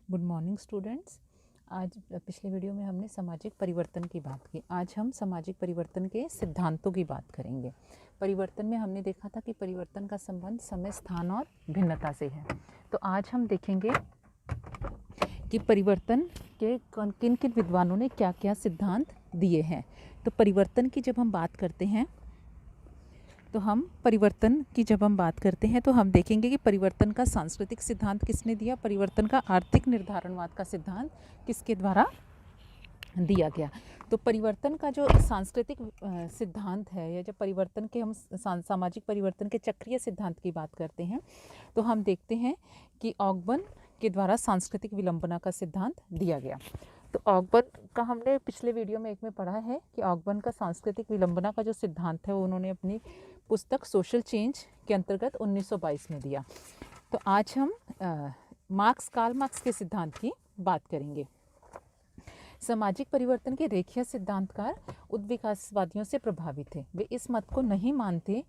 Good morning students. आज पिछले video में हमने सामाजिक परिवर्तन की बात की। आज हम सामाजिक परिवर्तन के सिद्धांतों की बात करेंगे। परिवर्तन में हमने देखा था कि परिवर्तन का संबंध समय, स्थान और भिन्नता से है। तो आज हम देखेंगे कि परिवर्तन के किन किन विद्वानों ने क्या क्या सिद्धांत दिए हैं। तो परिवर्तन की जब हम बात करते हैं तो हम देखेंगे कि परिवर्तन का सांस्कृतिक सिद्धांत किसने दिया, परिवर्तन का आर्थिक निर्धारणवाद का सिद्धांत किसके द्वारा दिया गया। तो परिवर्तन का जो सांस्कृतिक सिद्धांत है, या जब परिवर्तन के हम सामाजिक परिवर्तन के चक्रीय सिद्धांत की बात करते हैं तो हम देखते हैं कि ऑगबर्न के द्वारा सांस्कृतिक विलंबना का सिद्धांत दिया गया। तो ऑगबर्न का हमने पिछले वीडियो में एक में पढ़ा है कि ऑगबर्न का सांस्कृतिक विलंबना का जो सिद्धांत है वो उन्होंने अपनी पुस्तक सोशल चेंज के अंतर्गत 1922 में दिया। तो आज हम कार्ल मार्क्स के सिद्धांत की बात करेंगे। सामाजिक परिवर्तन के रेखीय सिद्धांतकार उद्विकासवादियों से प्रभावित थे। वे इस मत को नहीं मानते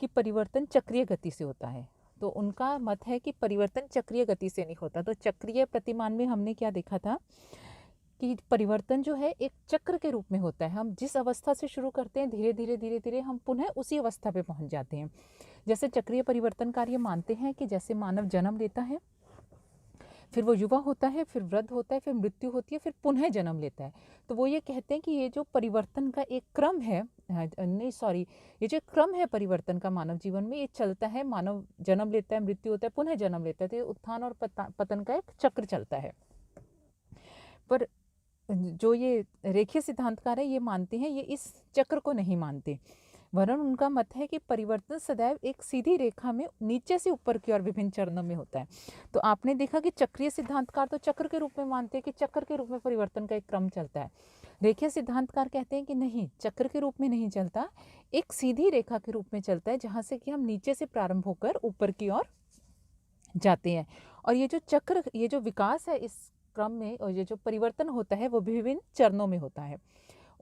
कि परिवर्तन चक्रीय गति से होता है। तो उनका मत है कि परिवर्तन चक्रीय गति से नहीं होता। तो चक्रीय प्रतिमान में हमने क्या देखा था कि परिवर्तन जो है एक चक्र के रूप में होता है। हम जिस अवस्था से शुरू करते हैं धीरे धीरे हम पुनः उसी अवस्था पे पहुंच जाते हैं। जैसे चक्रीय परिवर्तनकार ये मानते हैं कि जैसे मानव जन्म लेता है, फिर वो युवा होता है, फिर वृद्ध होता है, फिर मृत्यु होती है, फिर पुनः जन्म लेता है। तो वो ये कहते हैं कि ये जो परिवर्तन का एक क्रम है, ये जो क्रम है परिवर्तन का मानव जीवन में, ये चलता है। मानव जन्म लेता है, मृत्यु होता है, पुनः जन्म लेता है। तो ये उत्थान और पतन का एक चक्र चलता है। पर जो ये रेखीय सिद्धांतकार है ये मानते हैं, ये इस चक्र को नहीं मानते। वरन उनका मत है कि परिवर्तन सदैव एक सीधी रेखा में नीचे से ऊपर की ओर विभिन्न चरणों में होता है। तो आपने देखा कि चक्रीय सिद्धांतकार तो चक्र के रूप में मानते हैं कि चक्र के रूप में परिवर्तन का एक क्रम चलता है। रेखीय सिद्धांतकार कहते हैं कि नहीं, चक्र के रूप में नहीं चलता, एक सीधी रेखा के रूप में चलता है, जहाँ से कि हम नीचे से प्रारंभ होकर ऊपर की ओर जाते हैं। और ये जो चक्र, ये जो विकास है इस क्रम में, और ये जो परिवर्तन होता है वो विभिन्न चरणों में होता है।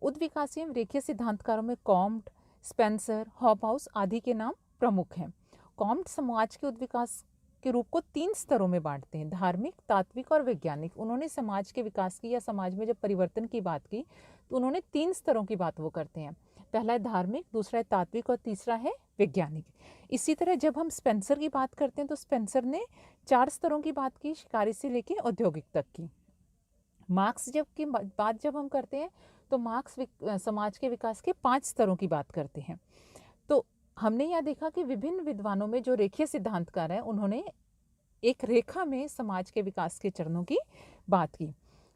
उद्विकासीय रेखीय सिद्धांतकारों में कॉम्ट, स्पेंसर, हॉबहाउस आदि के नाम प्रमुख हैं। कॉम्ट समाज के उद्विकास के रूप को 3 स्तरों में बांटते हैं: धार्मिक, तात्विक और वैज्ञानिक। उन्होंने समाज के विकास की या समाज में जब परिवर्तन की बात की तो उन्होंने 3 स्तरों की बात वो करते हैं। पहला है धार्मिक, दूसरा है तात्विक और तीसरा है वैज्ञानिक। इसी तरह जब हम स्पेंसर की बात करते हैं तो स्पेंसर ने 4 स्तरों की बात की, शिकारी से लेकर औद्योगिक तक की। मार्क्स की बात जब हम करते हैं तो मार्क्स समाज के विकास के 5 स्तरों की बात करते हैं। तो हमने यह देखा कि विभिन्न विद्वानों में जो रेखीय सिद्धांतकार हैं उन्होंने एक रेखा में समाज के विकास के चरणों की बात की।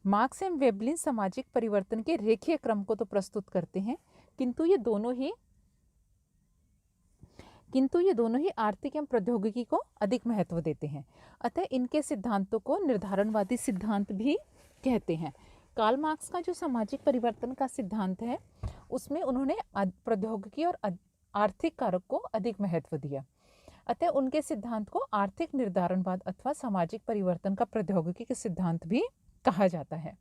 मार्क्स एवं वेबलिन सामाजिक परिवर्तन के रेखीय क्रम को तो प्रस्तुत करते हैं, किंतु ये दोनों ही आर्थिक एवं प्रौद्योगिकी को अधिक महत्व देते हैं। अतः इनके सिद्धांतों को निर्धारणवादी सिद्धांत भी कहते हैं। कार्ल मार्क्स का जो सामाजिक परिवर्तन का सिद्धांत है उसमें उन्होंने प्रौद्योगिकी और आर्थिक कारक को अधिक महत्व दिया। अतः उनके सिद्धांत को आर्थिक निर्धारणवाद अथवा सामाजिक परिवर्तन का प्रौद्योगिकी के सिद्धांत भी कहा जाता है।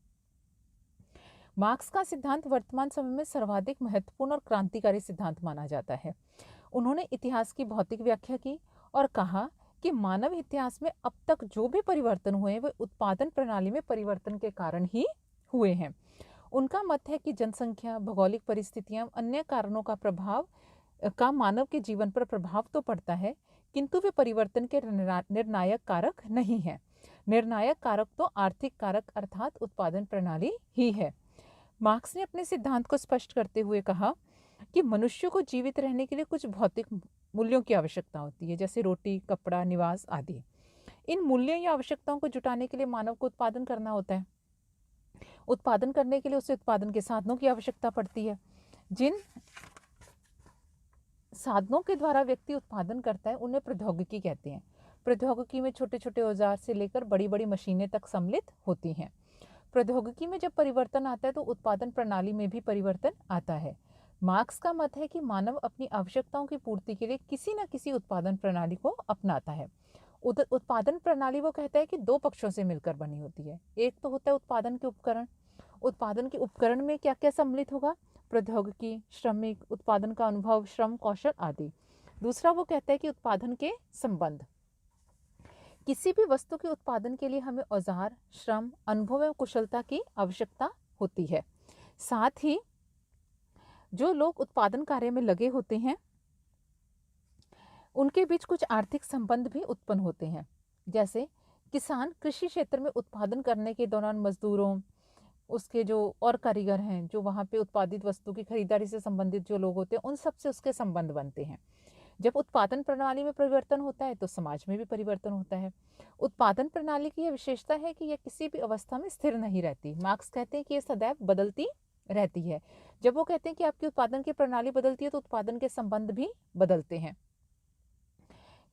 मार्क्स का सिद्धांत वर्तमान समय में सर्वाधिक महत्वपूर्ण और क्रांतिकारी सिद्धांत माना जाता है। उन्होंने इतिहास की भौतिक व्याख्या की और कहा कि मानव इतिहास में अब तक जो भी परिवर्तन हुए वे उत्पादन प्रणाली में परिवर्तन के कारण ही हुए हैं। उनका मत है कि जनसंख्या, भौगोलिक परिस्थितियां, अन्य कारणों का मानव के जीवन पर प्रभाव तो पड़ता है, किंतु वे परिवर्तन के निर्णायक कारक नहीं है। निर्णायक कारक तो आर्थिक कारक अर्थात उत्पादन प्रणाली ही है। मार्क्स ने अपने सिद्धांत को स्पष्ट करते हुए कहा कि मनुष्य को जीवित रहने के लिए कुछ भौतिक मूल्यों की आवश्यकता होती है, जैसे रोटी, कपड़ा, निवास आदि। इन मूल्यों या आवश्यकताओं को जुटाने के लिए मानव को उत्पादन करना होता है। उत्पादन करने के लिए उसे उत्पादन के साधनों की आवश्यकता पड़ती है। जिन साधनों के द्वारा व्यक्ति उत्पादन करता है उन्हें प्रौद्योगिकी कहते हैं। प्रौद्योगिकी में छोटे छोटे औजार से लेकर बड़ी बड़ी मशीनें तक सम्मिलित होती हैं। प्रौद्योगिकी में जब परिवर्तन आता है तो उत्पादन प्रणाली में भी परिवर्तन आता है। मार्क्स का मत है कि मानव अपनी आवश्यकताओं की पूर्ति के लिए किसी न किसी उत्पादन प्रणाली को अपनाता है। उत्पादन प्रणाली वो कहता है कि 2 पक्षों से मिलकर बनी होती है। एक तो होता है उत्पादन के उपकरण। उत्पादन के उपकरण में क्या क्या सम्मिलित होगा? प्रौद्योगिकी, श्रमिक, उत्पादन का अनुभव, श्रम, कौशल आदि। दूसरा वो कहता है कि उत्पादन के संबंध। किसी भी वस्तु के उत्पादन के लिए हमें औजार, श्रम, अनुभव एवं कुशलता की आवश्यकता होती है। साथ ही जो लोग उत्पादन कार्य में लगे होते हैं उनके बीच कुछ आर्थिक संबंध भी उत्पन्न होते हैं। जैसे किसान कृषि क्षेत्र में उत्पादन करने के दौरान मजदूरों, उसके जो और कारीगर हैं, जो वहाँ पे उत्पादित वस्तु की खरीदारी से संबंधित जो लोग होते हैं, उन सब से उसके संबंध बनते हैं। जब उत्पादन प्रणाली में परिवर्तन होता है तो समाज में भी परिवर्तन होता है। उत्पादन प्रणाली की यह विशेषता है कि यह किसी भी अवस्था में स्थिर नहीं रहती। मार्क्स कहते हैं कि यह सदैव बदलती रहती है। जब वो कहते हैं कि आपकी उत्पादन की प्रणाली बदलती है तो उत्पादन के संबंध भी बदलते हैं।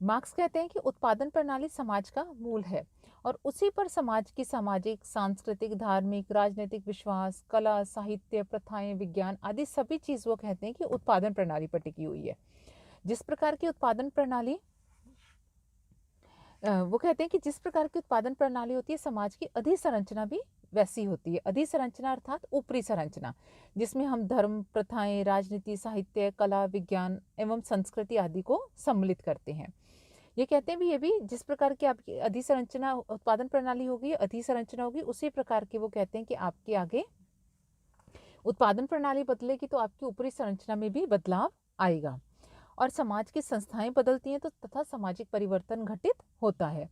मार्क्स कहते हैं कि उत्पादन प्रणाली समाज का मूल है और उसी पर समाज की सामाजिक, सांस्कृतिक, धार्मिक, राजनीतिक विश्वास, कला, साहित्य, प्रथाएं, विज्ञान आदि सभी चीज वो कहते हैं कि उत्पादन प्रणाली पर टिकी हुई है। जिस प्रकार की उत्पादन प्रणाली वो कहते हैं कि जिस प्रकार की उत्पादन प्रणाली होती है, समाज की अधिसंरचना भी वैसी होती है। अधिसंरचना अर्थात ऊपरी संरचना, जिसमें हम धर्म, प्रथाएं, राजनीति, साहित्य, कला, विज्ञान एवं संस्कृति आदि को सम्मिलित करते हैं। ये कहते हैं भी ये भी जिस प्रकार की आपकी अधिसंरचना उत्पादन प्रणाली होगी, अधिसंरचना होगी, उसी प्रकार की वो कहते हैं कि आपके आगे उत्पादन प्रणाली बदलेगी तो आपकी ऊपरी संरचना में भी बदलाव आएगा। और समाज की संस्थाएं बदलती हैं तो तथा सामाजिक परिवर्तन घटित होता है।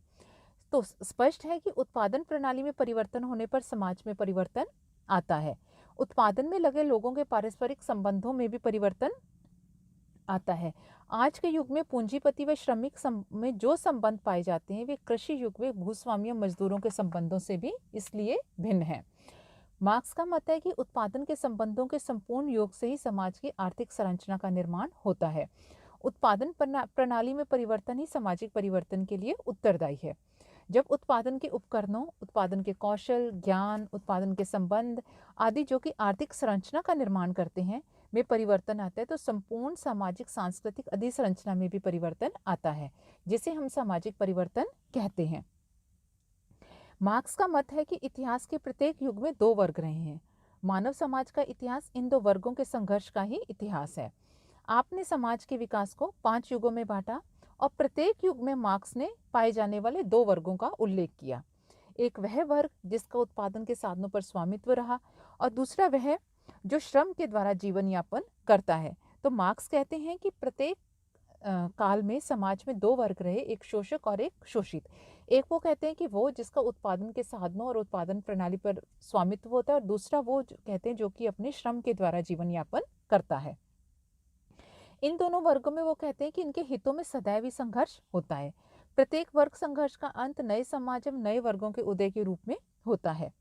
तो स्पष्ट है कि उत्पादन प्रणाली में परिवर्तन होने पर समाज में परिवर्तन आता है। उत्पादन में लगे लोगों के पारस्परिक संबंधों में भी परिवर्तन आता है। आज के युग में पूंजीपति व श्रमिक में जो संबंध पाए जाते हैं वे कृषि युग में भूस्वामियों मजदूरों के संबंधों से भी इसलिए भिन्न है। मार्क्स का मत है कि उत्पादन के संबंधों के संपूर्ण योग से ही समाज की आर्थिक संरचना का निर्माण होता है। उत्पादन प्रणाली में परिवर्तन ही सामाजिक परिवर्तन के लिए उत्तरदायी है। जब उत्पादन के उपकरणों, उत्पादन के कौशल, ज्ञान, उत्पादन के संबंध आदि जो कि आर्थिक संरचना का निर्माण करते हैं में परिवर्तन आता है तो संपूर्ण सामाजिक सांस्कृतिक अधिसंरचना में भी परिवर्तन आता है, जिसे हम सामाजिक परिवर्तन कहते हैं। मार्क्स का मत है कि इतिहास के प्रत्येक युग में दो वर्ग रहे हैं। मानव समाज का इतिहास इन दो वर्गों के संघर्ष का ही इतिहास है। आपने समाज के विकास को 5 युगों में बांटा और प्रत्येक युग में मार्क्स ने पाए जाने वाले 2 वर्गों का उल्लेख किया। एक वह वर्ग जिसका उत्पादन के साधनों पर स्वामित्व रहा और दूसरा वह जो श्रम के द्वारा जीवन यापन करता है। तो मार्क्स कहते हैं कि प्रत्येक काल में समाज में 2 वर्ग रहे, एक शोषक और एक शोषित। एक वो कहते हैं कि वो जिसका उत्पादन के साधनों और उत्पादन प्रणाली पर स्वामित्व होता है और दूसरा वो कहते हैं जो कि अपने श्रम के द्वारा जीवन यापन करता है। इन दोनों वर्गों में वो कहते हैं कि इनके हितों में सदैव ही संघर्ष होता है। प्रत्येक वर्ग संघर्ष का अंत नए समाज एवं नए वर्गों के उदय के रूप में होता है।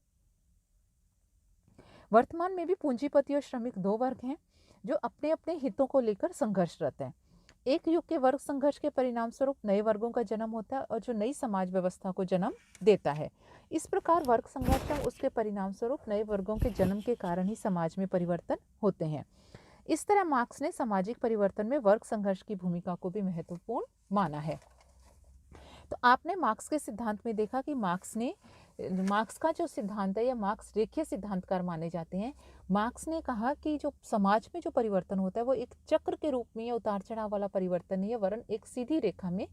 वर्तमान में भी पूंजीपति और श्रमिक 2 वर्ग हैं जो अपने अपने हितों को लेकर संघर्षरत हैं। एक युग के वर्ग संघर्ष के परिणाम स्वरूप नए वर्गों का जन्म होता है और जो नई समाज व्यवस्था को जन्म देता है। इस प्रकार वर्ग संघर्ष और उसके परिणाम स्वरूप नए वर्गों के जन्म के कारण ही समाज में परिवर्तन होते हैं। इस तरह मार्क्स ने सामाजिक परिवर्तन में वर्ग संघर्ष की भूमिका को भी महत्वपूर्ण माना है। तो आपने मार्क्स के सिद्धांत में देखा कि मार्क्स का जो सिद्धांत है या मार्क्स रेखीय सिद्धांतकार माने जाते हैं। मार्क्स ने कहा कि जो समाज में जो परिवर्तन होता है वो एक चक्र के रूप में या उतार चढ़ाव वाला परिवर्तन नहीं है, वरन एक सीधी रेखा में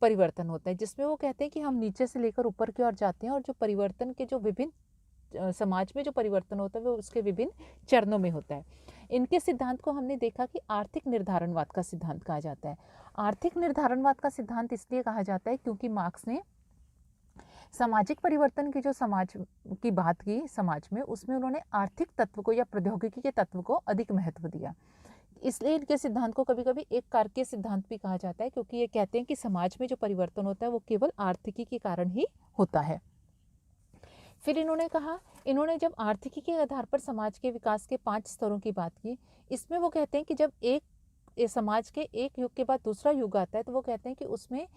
परिवर्तन होता है, जिसमें वो कहते हैं कि हम नीचे से लेकर ऊपर की ओर जाते हैं और जो परिवर्तन के जो विभिन्न समाज में जो परिवर्तन होता है वो उसके विभिन्न चरणों में होता है। इनके सिद्धांत को हमने देखा कि आर्थिक निर्धारणवाद का सिद्धांत कहा जाता है। आर्थिक निर्धारणवाद का सिद्धांत इसलिए कहा जाता है क्योंकि मार्क्स ने सामाजिक परिवर्तन की जो समाज की बात की समाज में, उसमें उन्होंने आर्थिक तत्व को या प्रौद्योगिकी के तत्व को अधिक महत्व दिया। इसलिए इनके सिद्धांत को कभी कभी एक कारकीय सिद्धांत भी कहा जाता है, क्योंकि ये कहते हैं कि समाज में जो परिवर्तन होता है वो केवल आर्थिकी के कारण ही होता है। फिर इन्होंने जब आर्थिकी के आधार पर समाज के विकास के 5 स्तरों की बात की, इसमें वो कहते हैं कि जब एक समाज के एक युग के बाद दूसरा युग आता है तो वो कहते हैं कि उसमें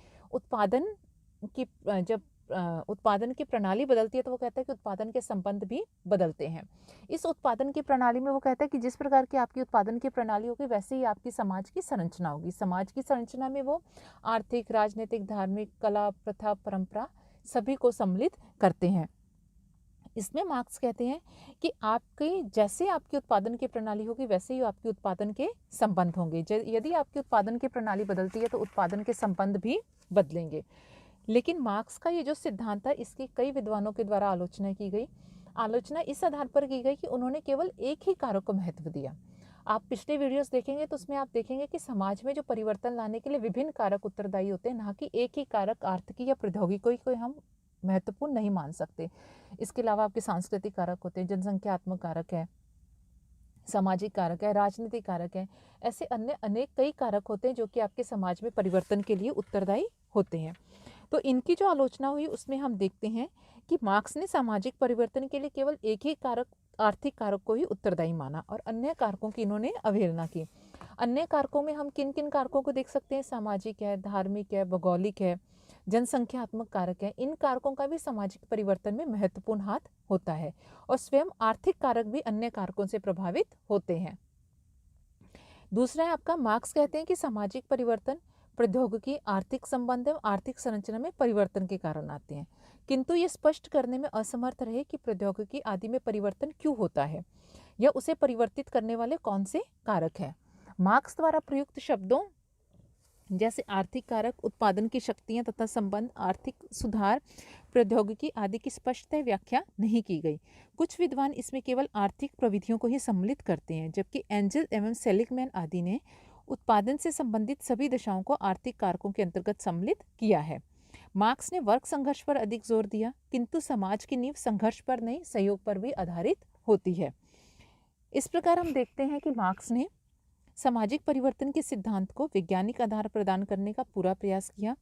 उत्पादन की प्रणाली बदलती है तो वो कहता है कि उत्पादन के संबंध भी बदलते हैं। इस उत्पादन की प्रणाली में वो कहता है कि जिस प्रकार की आपकी उत्पादन की प्रणाली होगी वैसे ही आपकी समाज की संरचना होगी। समाज की संरचना में वो आर्थिक, राजनीतिक, धार्मिक, कला, प्रथा, परंपरा सभी को सम्मिलित करते हैं। इसमें मार्क्स कहते हैं कि जैसे आपकी उत्पादन की प्रणाली होगी वैसे ही आपकी उत्पादन के संबंध होंगे। यदि आपकी उत्पादन की प्रणाली बदलती है तो उत्पादन के संबंध भी बदलेंगे। लेकिन मार्क्स का ये जो सिद्धांत था इसकी कई विद्वानों के द्वारा आलोचना की गई। आलोचना इस आधार पर की गई कि उन्होंने केवल एक ही कारक को महत्व दिया। आप पिछले वीडियोस देखेंगे तो उसमें आप देखेंगे कि समाज में जो परिवर्तन लाने के लिए विभिन्न कारक उत्तरदायी होते हैं, ना कि एक ही कारक आर्थिकी या प्रौद्योगिकी को हम महत्वपूर्ण नहीं मान सकते। इसके अलावा आपके सांस्कृतिक कारक होते हैं, जनसंख्यात्मक कारक है, सामाजिक कारक है, राजनीतिक कारक है, ऐसे अन्य अनेक कई कारक होते हैं जो कि आपके समाज में परिवर्तन के लिए उत्तरदायी होते हैं। तो इनकी जो आलोचना हुई उसमें हम देखते हैं कि मार्क्स ने सामाजिक परिवर्तन के लिए केवल एक ही कारक आर्थिक कारक को ही उत्तरदायी माना और अन्य कारकों की इन्होंने अवहेलना की। अन्य कारकों में हम किन किन कारकों को देख सकते हैं? सामाजिक है, धार्मिक है, भौगोलिक है, जनसंख्यात्मक कारक है। इन कारकों का भी सामाजिक परिवर्तन में महत्वपूर्ण हाथ होता है और स्वयं आर्थिक कारक भी अन्य कारकों से प्रभावित होते हैं। दूसरा है आपका, मार्क्स कहते हैं कि सामाजिक परिवर्तन प्रौद्योगिकी, आर्थिक संबंध एवं आर्थिक संरचना में परिवर्तन के कारण आते हैं, किंतु ये स्पष्ट करने में असमर्थ रहे कि प्रौद्योगिकी आदि में परिवर्तन क्यों होता है या उसे परिवर्तित करने वाले कौन से कारक हैं। मार्क्स द्वारा प्रयुक्त शब्दों जैसे आर्थिक कारक, उत्पादन की शक्तियां तथा संबंध, आर्थिक सुधार, प्रौद्योगिकी आदि की स्पष्ट व्याख्या नहीं की गई। कुछ विद्वान इसमें केवल आर्थिक प्रविधियों को ही सम्मिलित करते हैं, जबकि एंजल एवं सेलिगमैन आदि ने उत्पादन से संबंधित सभी दशाओं को आर्थिक कारकों के अंतर्गत सम्मिलित किया है। मार्क्स ने वर्ग संघर्ष पर अधिक जोर दिया, किंतु समाज की नींव संघर्ष पर नहीं, सहयोग पर भी आधारित होती है। इस प्रकार हम देखते हैं कि मार्क्स ने सामाजिक परिवर्तन के सिद्धांत को वैज्ञानिक आधार प्रदान करने का पूरा प्रयास किया,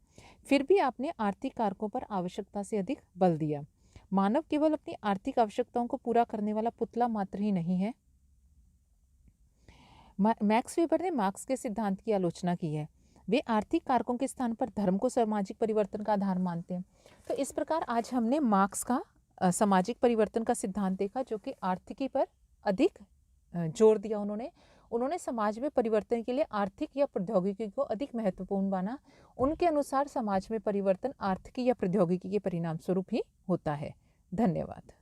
फिर भी आपने आर्थिक कारकों पर आवश्यकता से अधिक बल दिया। मानव केवल अपनी आर्थिक आवश्यकताओं को पूरा करने वाला पुतला मात्र ही नहीं है। मैक्स वेबर ने मार्क्स के सिद्धांत की आलोचना की है। वे आर्थिक कारकों के स्थान पर धर्म को सामाजिक परिवर्तन का आधार मानते हैं। तो इस प्रकार आज हमने मार्क्स का सामाजिक परिवर्तन का सिद्धांत देखा, जो कि आर्थिकी पर अधिक जोर दिया। उन्होंने समाज में परिवर्तन के लिए आर्थिक या प्रौद्योगिकी को अधिक महत्वपूर्ण माना। उनके अनुसार समाज में परिवर्तन आर्थिकी या प्रौद्योगिकी के परिणाम स्वरूप ही होता है। धन्यवाद।